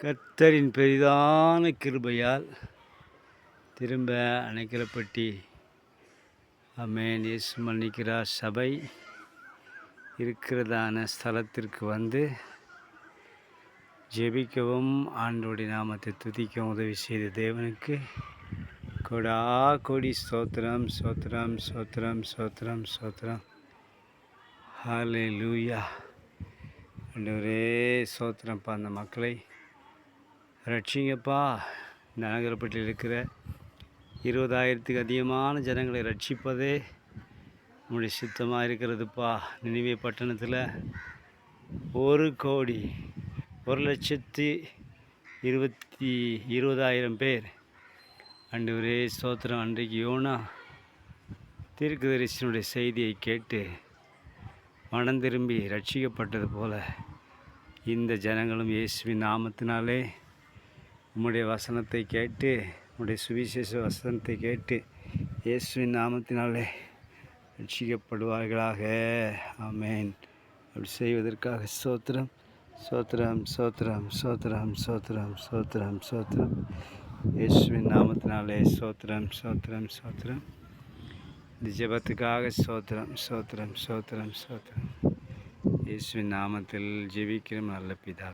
கர்த்தரின் பெரிதான கிருபையால் திரும்ப அணைக்கலப்பட்டி ஆமென் இயேசு மன்னிக்கிறார் சபை இருக்கிறதான ஸ்தலத்திற்கு வந்து ஜெபிக்கவும் ஆண்டவருடைய நாமத்தை துதிக்கவும் உதவி செய்த தேவனுக்கு கொடா கொடி ஸ்தோத்திரம் ஸ்தோத்திரம் ஸ்தோத்திரம் ஸ்தோத்திரம் ஸ்தோத்திரம். ஹல்லேலூயா. ஆண்டவரே ஸ்தோத்திரம்ப்பா. அந்த மக்களை ரட்சிங்கப்பா. இந்த அணைக்கலப்பட்டியில் இருக்கிற 20,000க்கு அதிகமான ஜனங்களை ரட்சிப்பதே உங்களுடைய சித்தமாக இருக்கிறதுப்பா. நினிவே பட்டணத்தில் 1,20,000 பேர் ஆண்டவரே ஸ்தோத்திரம். அன்றைக்கு யோனா தீர்க்கதரிசியினுடைய செய்தியை கேட்டு மனம் திரும்பி ரட்சிக்கப்பட்டது போல இந்த ஜனங்களும் இயேசுவின் நாமத்தினாலே உம்முடைய வசனத்தை கேட்டு உம்முடைய சுவிசேஷ வசனத்தை கேட்டு இயேசுவின் நாமத்தினாலே ரட்சிக்கப்படுவார்களாக. ஆமென். அப்படி செய்வதற்காக ஸ்தோத்திரம் ஸ்தோத்திரம் ஸ்தோத்திரம் ஸ்தோத்திரம் ஸ்தோத்திரம் ஸ்தோத்திரம் ஸ்தோத்திரம். இயேசுவின் நாமத்தினாலே ஸ்தோத்திரம் ஸ்தோத்திரம் ஸ்தோத்திரம். இந்த ஜெபத்துக்காக ஸ்தோத்திரம் ஸ்தோத்திரம் ஸ்தோத்திரம் ஸ்தோத்திரம். இயேசுவின் நாமத்தில் ஜெபிக்கிறோம் நல்ல பிதா.